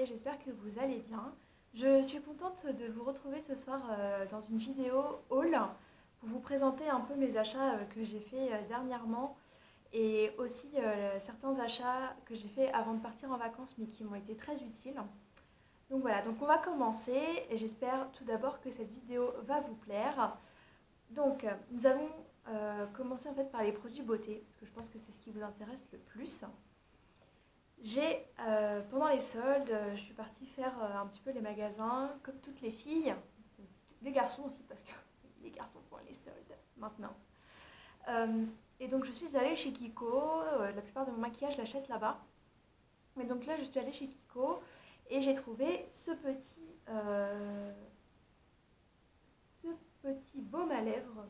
et j'espère que vous allez bien. Je suis contente de vous retrouver ce soir dans une vidéo haul pour vous présenter un peu mes achats que j'ai fait dernièrement et aussi certains achats que j'ai fait avant de partir en vacances mais qui m'ont été très utiles. Donc voilà, donc on va commencer et j'espère tout d'abord que cette vidéo va vous plaire. Donc nous allons commencer en fait par les produits beauté parce que je pense que c'est ce qui vous intéresse le plus. Pendant les soldes, je suis partie faire un petit peu les magasins, comme toutes les filles, les garçons aussi, parce que les garçons font les soldes maintenant. Et donc je suis allée chez Kiko, la plupart de mon maquillage je l'achète là-bas. Mais donc là je suis allée chez Kiko et j'ai trouvé ce petit baume à lèvres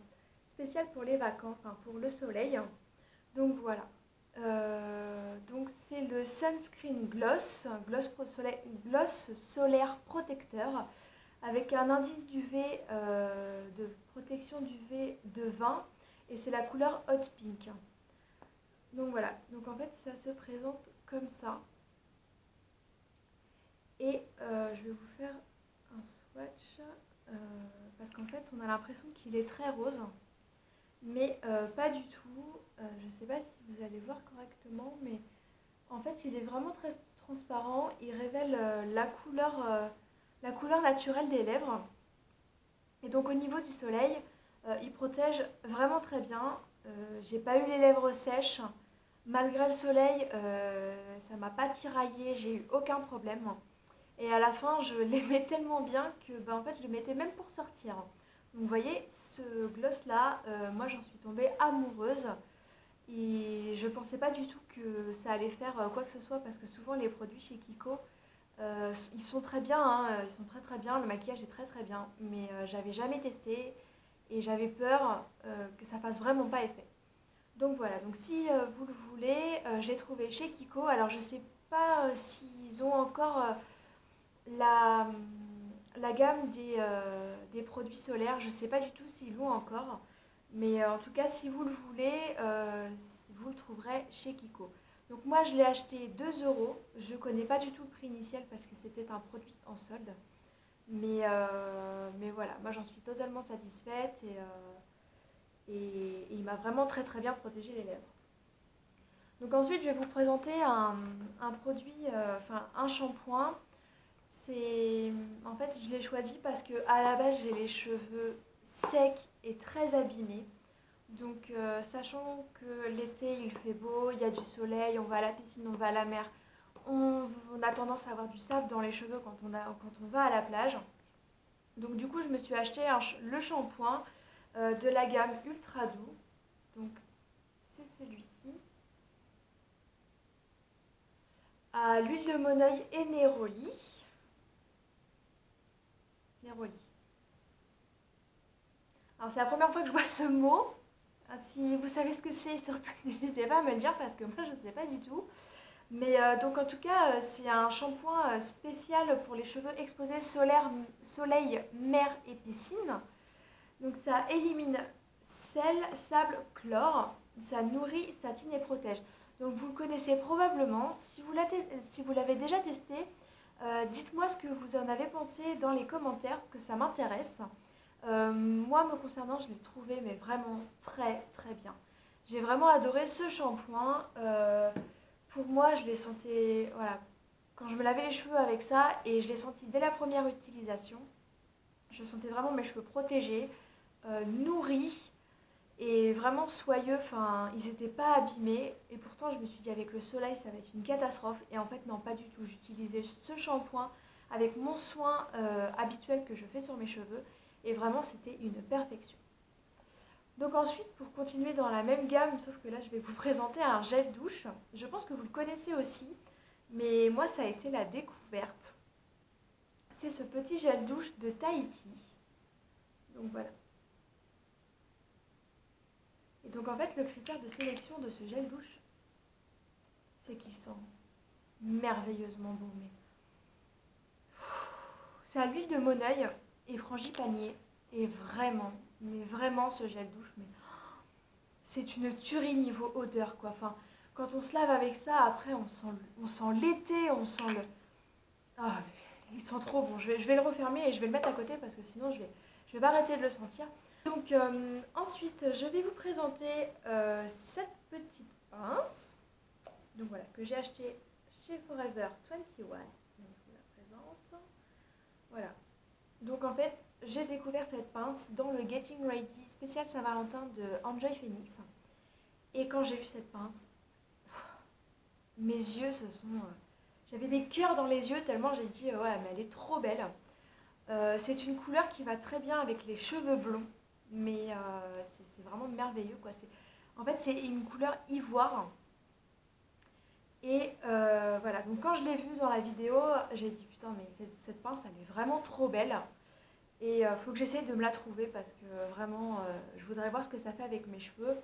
spécial pour les vacances, enfin pour le soleil. Donc voilà. Donc c'est le Sunscreen Gloss, gloss solaire protecteur avec un indice d'UV de protection d'UV de 20 et c'est la couleur Hot Pink. Donc voilà, donc en fait ça se présente comme ça. Et je vais vous faire un swatch parce qu'en fait on a l'impression qu'il est très rose. Mais pas du tout. Je ne sais pas si vous allez voir correctement, mais en fait il est vraiment très transparent. Il révèle la couleur naturelle des lèvres. Et donc au niveau du soleil, il protège vraiment très bien. J'ai pas eu les lèvres sèches. Malgré le soleil, ça m'a pas tiraillé, j'ai eu aucun problème. Et à la fin, je l'aimais tellement bien que en fait, je le mettais même pour sortir. Donc vous voyez, ce gloss là, moi j'en suis tombée amoureuse et je pensais pas du tout que ça allait faire quoi que ce soit parce que souvent les produits chez Kiko, ils sont très bien, hein, ils sont très très bien, le maquillage est très très bien, mais j'avais jamais testé et j'avais peur que ça fasse vraiment pas effet. Donc voilà, donc si vous le voulez, je l'ai trouvé chez Kiko, alors je sais pas s'ils ont encore la la gamme des produits solaires, je ne sais pas du tout s'ils l'ont encore, mais en tout cas, si vous le voulez, vous le trouverez chez Kiko. Donc moi, je l'ai acheté 2 euros. Je ne connais pas du tout le prix initial parce que c'était un produit en solde. Mais voilà, moi j'en suis totalement satisfaite et il m'a vraiment très très bien protégé les lèvres. Donc ensuite, je vais vous présenter un produit, enfin un shampoing. En fait, je l'ai choisi parce que à la base, j'ai les cheveux secs et très abîmés. Donc, sachant que l'été, il fait beau, il y a du soleil, on va à la piscine, on va à la mer, on a tendance à avoir du sable dans les cheveux quand on va à la plage. Donc, du coup, je me suis acheté le shampoing de la gamme Ultra Doux. Donc, c'est celui-ci. À l'huile de Moneuil et Neroli. Alors c'est la première fois que je vois ce mot. Si vous savez ce que c'est, surtout n'hésitez pas à me le dire parce que moi je ne sais pas du tout. Mais donc en tout cas, c'est un shampoing spécial pour les cheveux exposés soleil, mer et piscine. Donc ça élimine sel, sable, chlore. Ça nourrit, satine et protège. Donc vous le connaissez probablement. Si vous l'avez déjà testé, dites-moi ce que vous en avez pensé dans les commentaires parce que ça m'intéresse. Moi, me concernant, je l'ai trouvé mais vraiment très très bien. J'ai vraiment adoré ce shampoing. Pour moi, je l'ai senti, voilà, quand je me lavais les cheveux avec ça et je l'ai senti dès la première utilisation. Je sentais vraiment mes cheveux protégés, nourris et vraiment soyeux. Enfin, ils n'étaient pas abîmés et pourtant, je me suis dit avec le soleil, ça va être une catastrophe. Et en fait, non, pas du tout. J'utilisais ce shampoing avec mon soin habituel que je fais sur mes cheveux. Et vraiment, c'était une perfection. Donc ensuite, pour continuer dans la même gamme, sauf que là, je vais vous présenter un gel douche. Je pense que vous le connaissez aussi, mais moi, ça a été la découverte. C'est ce petit gel douche de Tahiti. Donc voilà. Et donc en fait, le critère de sélection de ce gel douche, c'est qu'il sent merveilleusement bon. C'est à l'huile de Moneuil et frangipanier. Et vraiment, mais vraiment ce gel douche, mais c'est une tuerie niveau odeur quoi. Enfin, quand on se lave avec ça, après on sent l'été, on sent Ah, ils sont trop bons. Je vais le refermer et je vais le mettre à côté parce que sinon je vais pas arrêter de le sentir. Donc ensuite, je vais vous présenter cette petite pince. Donc voilà, que j'ai acheté chez Forever 21. Donc je vous la présente. Voilà. Donc en fait, j'ai découvert cette pince dans le Getting Ready spécial Saint-Valentin de Enjoy Phoenix. Et quand j'ai vu cette pince, mes yeux se sont... j'avais des cœurs dans les yeux tellement j'ai dit ouais mais elle est trop belle. C'est une couleur qui va très bien avec les cheveux blonds, mais c'est vraiment merveilleux quoi. En fait c'est une couleur ivoire. Et voilà, donc quand je l'ai vue dans la vidéo, j'ai dit putain mais cette pince elle est vraiment trop belle. Et il faut que j'essaye de me la trouver parce que vraiment je voudrais voir ce que ça fait avec mes cheveux.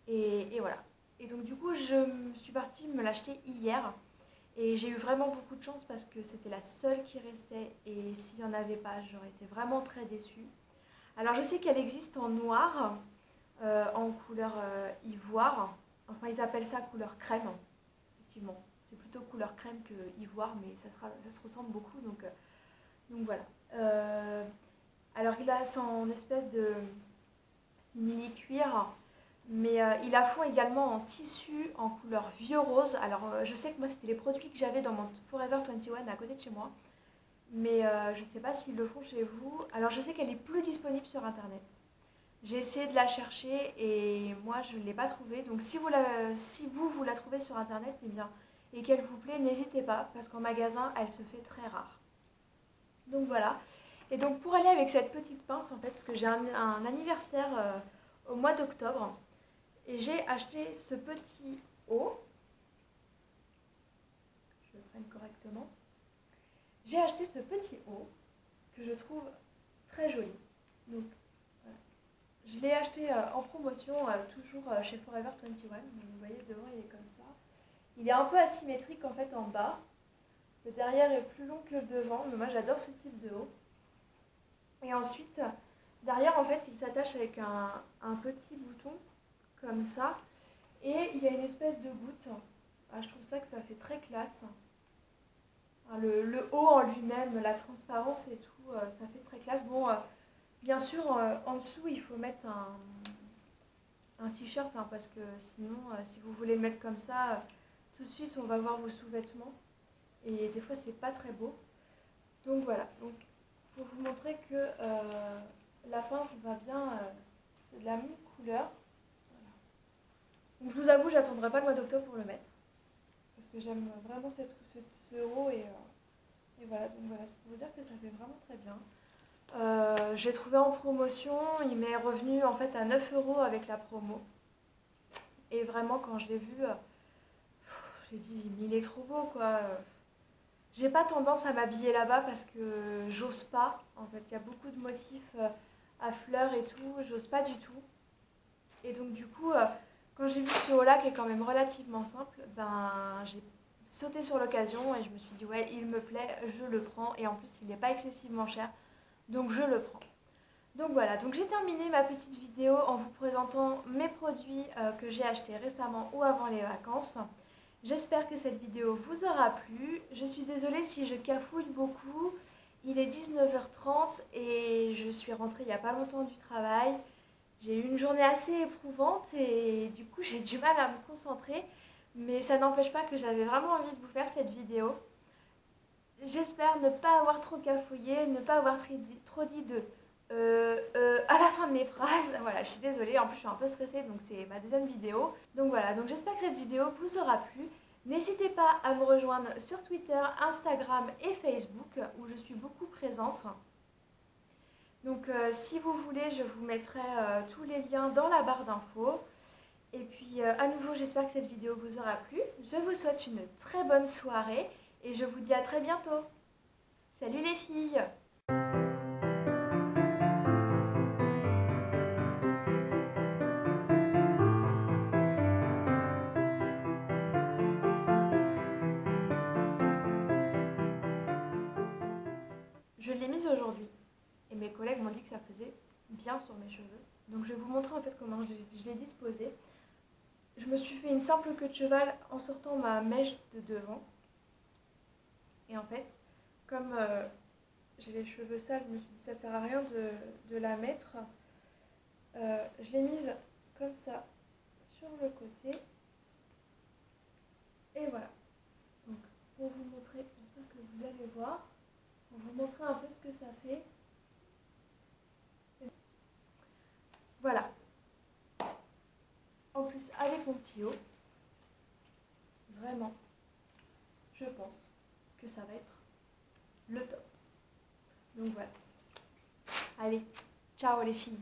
Et voilà. Et donc du coup je suis partie me l'acheter hier. Et j'ai eu vraiment beaucoup de chance parce que c'était la seule qui restait. Et s'il n'y en avait pas, j'aurais été vraiment très déçue. Alors je sais qu'elle existe en noir, en couleur ivoire. Enfin ils appellent ça couleur crème, effectivement. C'est plutôt couleur crème que ivoire, mais ça se ressemble beaucoup. Donc voilà. Alors il a son espèce de mini cuir. Mais il a fond également en tissu en couleur vieux rose. Alors je sais que moi c'était les produits que j'avais dans mon Forever 21 à côté de chez moi. Mais je ne sais pas s'ils le font chez vous. Alors je sais qu'elle est plus disponible sur internet. J'ai essayé de la chercher et moi je ne l'ai pas trouvée. Donc si vous la trouvez sur internet eh bien, et qu'elle vous plaît, n'hésitez pas. Parce qu'en magasin elle se fait très rare. Donc voilà. Et donc pour aller avec cette petite pince en fait, parce que j'ai un anniversaire au mois d'octobre. Et j'ai acheté ce petit haut. Je le prenne correctement. J'ai acheté ce petit haut que je trouve très joli. Donc, voilà. Je l'ai acheté en promotion, toujours chez Forever 21. Donc, vous voyez, devant, il est comme ça. Il est un peu asymétrique en fait en bas. Le derrière est plus long que le devant, mais moi j'adore ce type de haut. Et ensuite, derrière, en fait, il s'attache avec un petit bouton comme ça. Et il y a une espèce de goutte. Ah, je trouve ça que ça fait très classe. Le haut en lui-même, la transparence et tout, ça fait très classe. Bon, bien sûr, en dessous, il faut mettre un t-shirt, hein, parce que sinon, si vous voulez le mettre comme ça, tout de suite, on va voir vos sous-vêtements. Et des fois, c'est pas très beau. Donc voilà. Donc, pour vous montrer que la pince va bien, c'est de la même couleur. Donc je vous avoue, j'attendrai pas le mois d'octobre pour le mettre. Parce que j'aime vraiment ce haut et voilà. Donc voilà, c'est pour vous dire que ça fait vraiment très bien. J'ai trouvé en promotion, il m'est revenu en fait à 9 € avec la promo. Et vraiment quand je l'ai vu, j'ai dit il est trop beau quoi. J'ai pas tendance à m'habiller là-bas parce que j'ose pas. En fait, il y a beaucoup de motifs à fleurs et tout, j'ose pas du tout. Et donc du coup... quand j'ai vu ce haut-là qui est quand même relativement simple, ben j'ai sauté sur l'occasion et je me suis dit ouais il me plaît, je le prends et en plus il n'est pas excessivement cher, donc je le prends. Donc voilà, donc j'ai terminé ma petite vidéo en vous présentant mes produits que j'ai achetés récemment ou avant les vacances. J'espère que cette vidéo vous aura plu. Je suis désolée si je cafouille beaucoup. Il est 19h30 et je suis rentrée il n'y a pas longtemps du travail. J'ai eu une journée assez éprouvante et du coup j'ai du mal à me concentrer. Mais ça n'empêche pas que j'avais vraiment envie de vous faire cette vidéo. J'espère ne pas avoir trop cafouillé, ne pas avoir trop dit de à la fin de mes phrases. Voilà, je suis désolée, en plus je suis un peu stressée donc c'est ma deuxième vidéo. Donc voilà, donc j'espère que cette vidéo vous aura plu. N'hésitez pas à me rejoindre sur Twitter, Instagram et Facebook où je suis beaucoup présente. Donc si vous voulez, je vous mettrai tous les liens dans la barre d'infos. Et puis à nouveau, j'espère que cette vidéo vous aura plu. Je vous souhaite une très bonne soirée et je vous dis à très bientôt. Salut les filles! Je l'ai mise aujourd'hui et mes collègues m'ont dit que ça faisait bien sur mes cheveux. Donc je vais vous montrer en fait comment je l'ai disposée. Je me suis fait une simple queue de cheval en sortant ma mèche de devant. Et en fait, comme j'ai les cheveux sales, je me suis dit ça sert à rien de la mettre. Je l'ai mise comme ça sur le côté. Et voilà. Donc pour vous montrer, j'espère que vous allez voir, pour vous montrer un peu ce que ça fait. Voilà. En plus avec mon petit haut, vraiment, je pense que ça va être le top. Donc voilà. Allez, ciao les filles.